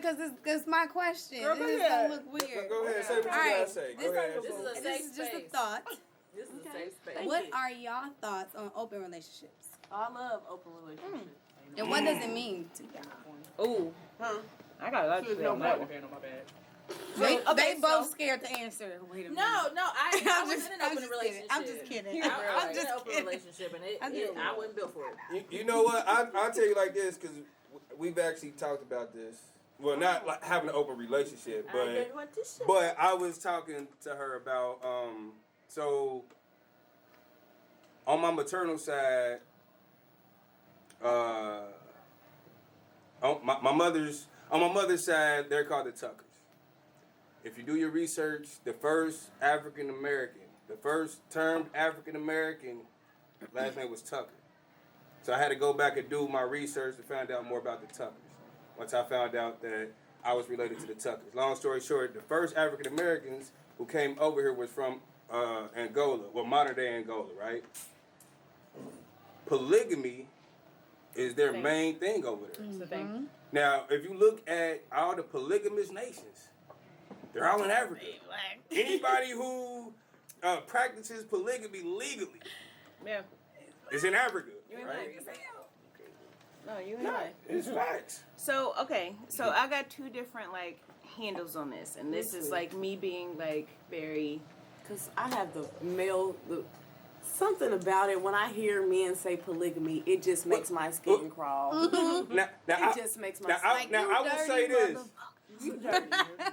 answering because it's my question. Girl, This is gonna look weird. Go ahead, say what you gotta say. Go ahead. This is just a thought. This is a safe space. What are y'all thoughts on open relationships? I love open relationships. And what does it mean to y'all? Ooh. Huh? I got a lot to say on that one. My bad. They both scared to answer. Wait a minute. No, I was in an open kidding. relationship. I'm just kidding. I was in an open relationship, and I wasn't built for it. You know what? I'll tell you like this, because we've actually talked about this. Well, not like having an open relationship, but I was talking to her about so on my maternal side, on my mother's side, they're called the Tuckers. If you do your research, the first termed African American, last name was Tucker. So I had to go back and do my research to find out more about the Tuckers. Once I found out that I was related to the Tuckers. Long story short, the first African Americans who came over here was from Angola, well, modern day Angola, right? Polygamy is their main thing over there. Mm-hmm. Now, if you look at all the polygamous nations, they're all in Africa. Anybody who practices polygamy legally is in Africa, right? No, you ain't right. It's facts. So, okay. So, I got two different, handles on this. And this is, me being, very... Because I have something about it. When I hear men say polygamy, it just makes my skin crawl. It just makes my skin crawl. I will say this. You dirty.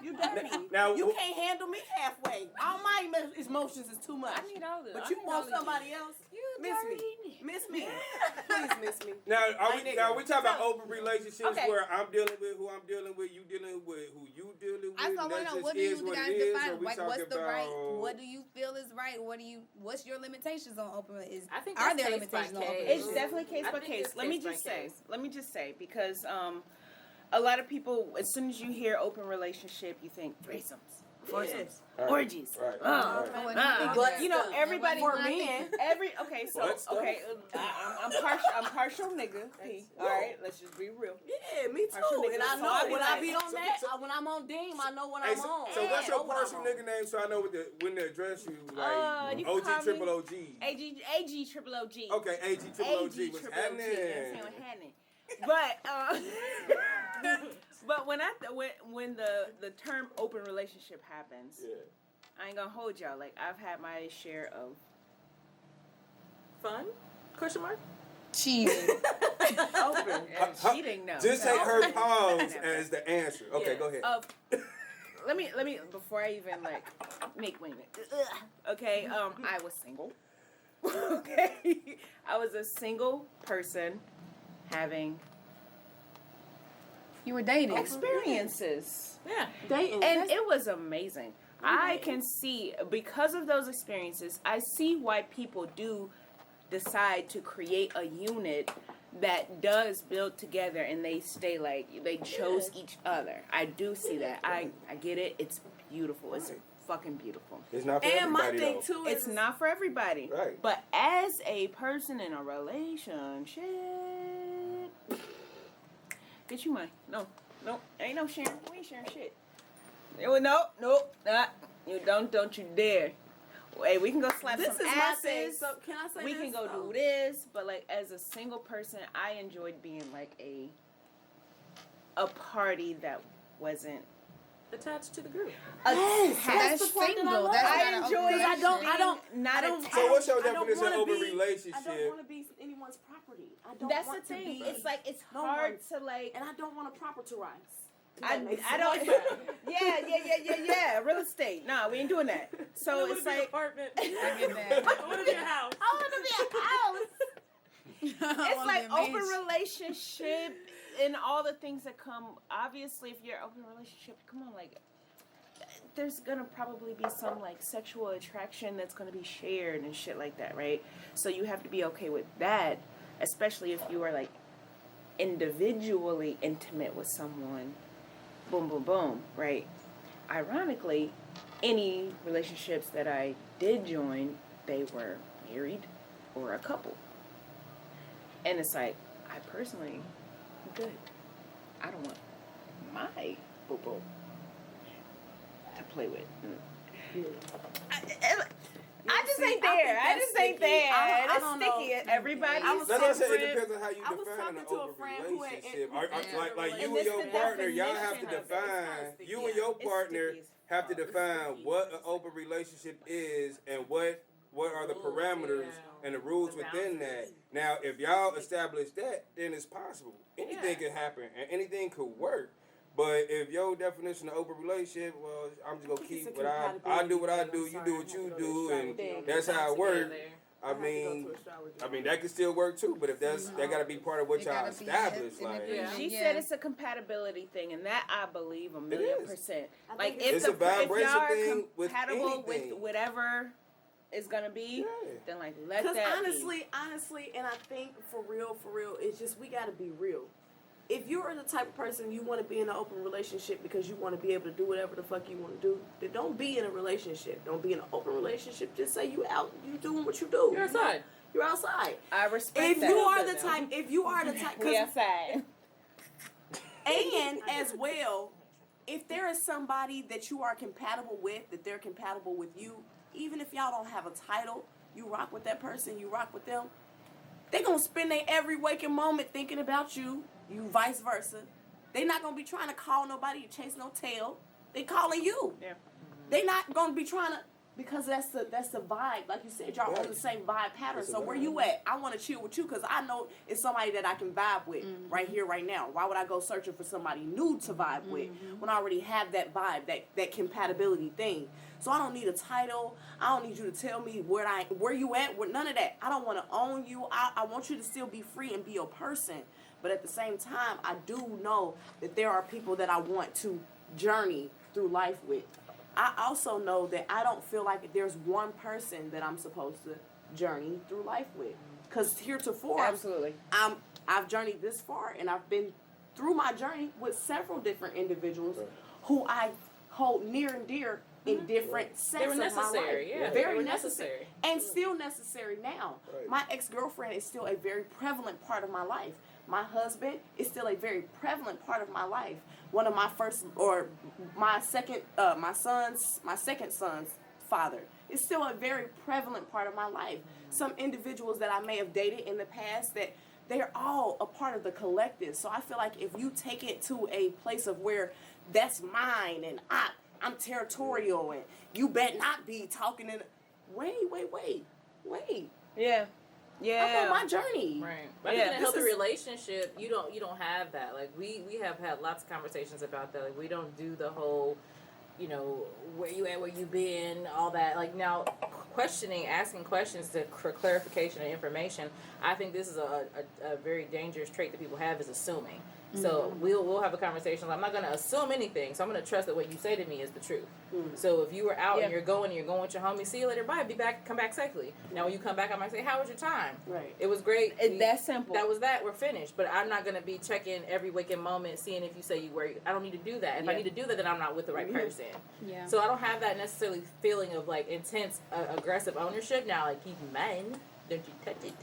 You dirty. Now, you can't handle me halfway. All my emotions is too much. I need all this. But you want somebody else? Miss me. Miss me. Please miss me. Now, we talking about open relationships where I'm dealing with who I'm dealing with, you dealing with who you dealing with? I want to know, what do you guys define? Like, what's the right? What do you feel is right? What's your limitations on open relationships? I think are there limitations on open relationships? It's definitely case by case. Let me just say, because a lot of people, as soon as you hear open relationship, you think threesomes, foursomes, orgies. Right. But everybody for men. I'm partial nigga. All right, let's just be real. Yeah, me too. And I know when I be on that, when I'm on Deem, I know what I'm on. So what's your partial nigga name so I know when to address you? Like OG triple OG. AG triple OG. Okay, AG triple OG. What's happening? But when the term open relationship happens, I ain't gonna hold y'all. I've had my share of fun? Question mark? Cheating. Open. Cheating, no. Just take her pause as the answer. Okay, go ahead. Let me before I even make women. Okay, I was single. Okay. I was a single person having you were dating experiences. Yeah. Dating. And it was amazing. I can see, because of those experiences, I see why people do decide to create a unit that does build together and they stay they chose each other. I do see that. I get it. It's beautiful. It's fucking beautiful. It's not for everybody, my thing too is it's not for everybody. Right. But as a person in a relationship, bitch, you mine. No, ain't no sharing. We ain't sharing shit. Nope, not. You don't you dare. Hey, we can go slap this some is asses. My thing. So can I say we this? can go do this, but as a single person, I enjoyed being a party that wasn't attached to the group. That's the single. I enjoy. I don't. Not attached. So what's your definition of open relationship? I don't want to be anyone's property. I don't. That's want the thing. To be it's hard to and I don't want to propertize. I don't. Yeah. Real estate. Nah, we ain't doing that. So it's apartment. I get that. I want to be a house. I want to be a house. It's open relationship and all the things that come. Obviously, if you're open relationship, come on, there's gonna probably be some sexual attraction that's gonna be shared and shit like that, right? So you have to be okay with that, especially if you are individually intimate with someone. Boom, boom, boom, right? Ironically, any relationships that I did join, they were married or a couple. And it's I personally, I'm good. I don't want my boo-boo to play with. I just ain't there. I just ain't there. I don't sticky. know. Everybody's That's what I said. It depends on how you define an open relationship. Like you and your partner, y'all have to define. You and your partner have to define what an open relationship is and what are the parameters and the rules within that. Now, if y'all establish that, then it's possible. Anything can happen and anything could work. But if your definition of open relationship, well, I'm just gonna keep what I do what I do, you do what you do, and that's how it works. I mean that could still work too. But if that got to be part of what y'all establish, like she said, it's a compatibility thing, and that I believe 1,000,000%. Like if it's a vibration thing with compatible with whatever it's gonna be, then like let that. Because honestly, and I think for real, it's just we gotta be real. If you're the type of person you want to be in an open relationship because you want to be able to do whatever the fuck you want to do, then don't be in a relationship. Don't be in an open relationship. Just say you out, you doing what you do. You're outside. You're outside. I respect that. If you are the type, we outside. And as well, if there is somebody that you are compatible with, that they're compatible with you, even if y'all don't have a title, you rock with that person, you rock with them, they're going to spend their every waking moment thinking about you. You vice versa. They not gonna be trying to call nobody to chase no tail. They calling you. Yeah. They not gonna be trying to, because that's the vibe. Like you said, y'all on the same vibe pattern. So where you at? I want to chill with you because I know it's somebody that I can vibe with right here, right now. Why would I go searching for somebody new to vibe with when I already have that vibe, that compatibility thing? So I don't need a title. I don't need you to tell me where you at. None of that. I don't want to own you. I want you to still be free and be your person. But at the same time, I do know that there are people that I want to journey through life with. I also know that I don't feel like there's one person that I'm supposed to journey through life with. Because heretofore, absolutely, I've journeyed this far, and I've been through my journey with several different individuals who I hold near and dear in different sets of my life. Yeah, very necessary. And still necessary now. Right. My ex-girlfriend is still a very prevalent part of my life. My husband is still a very prevalent part of my life. One of my my second son's father is still a very prevalent part of my life. Some individuals that I may have dated in the past, that they're all a part of the collective. So I feel like if you take it to a place of where that's mine and I'm territorial and you bet not be talking in. Wait. Yeah. I'm on my journey. Right. But I think in a healthy relationship, you don't have that. Like we have had lots of conversations about that. Like we don't do the whole, where you at, where you been, all that. Like now, asking questions for clarification and information. I think this is a very dangerous trait that people have, is assuming. So we'll have a conversation. I'm not going to assume anything. So I'm going to trust that what you say to me is the truth. So if you were out and you're going with your homie, see you later, bye, come back safely. Now when you come back, I might say, how was your time? Right. It was great. That simple. That was that. We're finished. But I'm not going to be checking every waking moment, seeing if you say you were. I don't need to do that. If I need to do that, then I'm not with the right person. Yeah. So I don't have that necessarily feeling of like intense, aggressive ownership. Now, like, he's mine. Don't you touch it.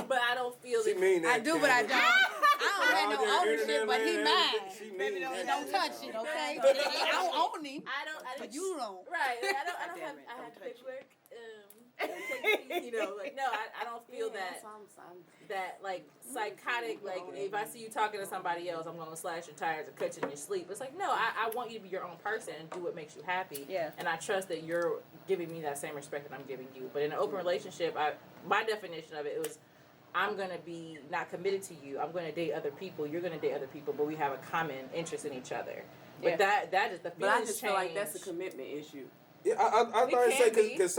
But I don't feel that. I do, but I don't. I don't have no ownership, but he mine. Baby, don't touch it, okay? I don't own him. But you don't. Right. I don't have. I have paperwork. I don't feel that like psychotic. Like if I see you talking to somebody else, I'm gonna slash your tires or cut you in your sleep. It's like, no, I want you to be your own person and do what makes you happy. Yeah. And I trust that you're giving me that same respect that I'm giving you. But in an open relationship, my definition of it was, I'm going to be not committed to you. I'm going to date other people. You're going to date other people, but we have a common interest in each other. But that is the feelings. But I just feel like that's a commitment issue. Yeah, I thought to say because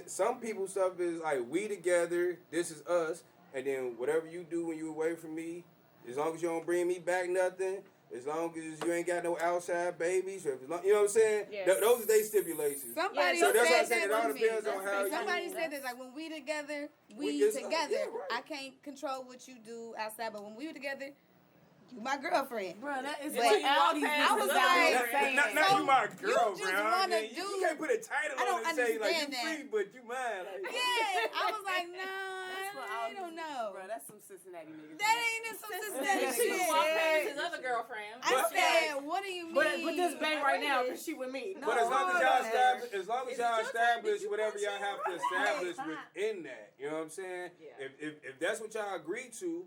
some people's stuff is like, we together, this is us, and then whatever you do when you away from me, as long as you don't bring me back nothing, as long as you ain't got no outside babies, you know what I'm saying? Yes. Those are their stipulations. Somebody so that's said I said that it all to me. depends on how Somebody said this, like when we together, we together. Right. I can't control what you do outside, but when we were together, you my girlfriend. Bro, that is but what all these I was like, saying. Now you my girlfriend. You just want to you can't put a title on and say like you free, but you mine. Like, yeah, I was like, nah. I don't know. Bro, that's some Cincinnati niggas. That ain't some Cincinnati She shit. walked past his other girlfriend. I said, what do you mean? But this bang right now because she with me. No, But as long as y'all establish whatever y'all have to establish within that, you know what I'm saying? Yeah. If that's what y'all agree to,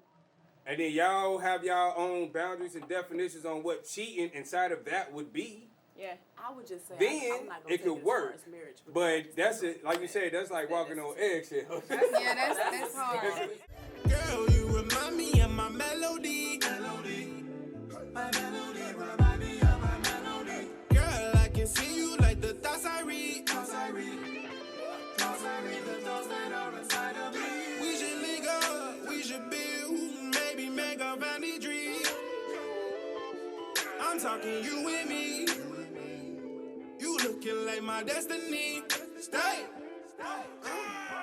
and then y'all have y'all own boundaries and definitions on what cheating inside of that would be. Yeah. I would just say Then I'm not gonna it could work. marriage, But that's it. Like you said, that's like walking on eggshells. Yeah, that's hard. Girl, you remind me of my melody. My melody remind me of my melody. Girl, I can see you like the thoughts I read. The thoughts that are inside of me. We should link up, we should build, maybe make a family dream. I'm talking you and me. You looking like my destiny. Stay.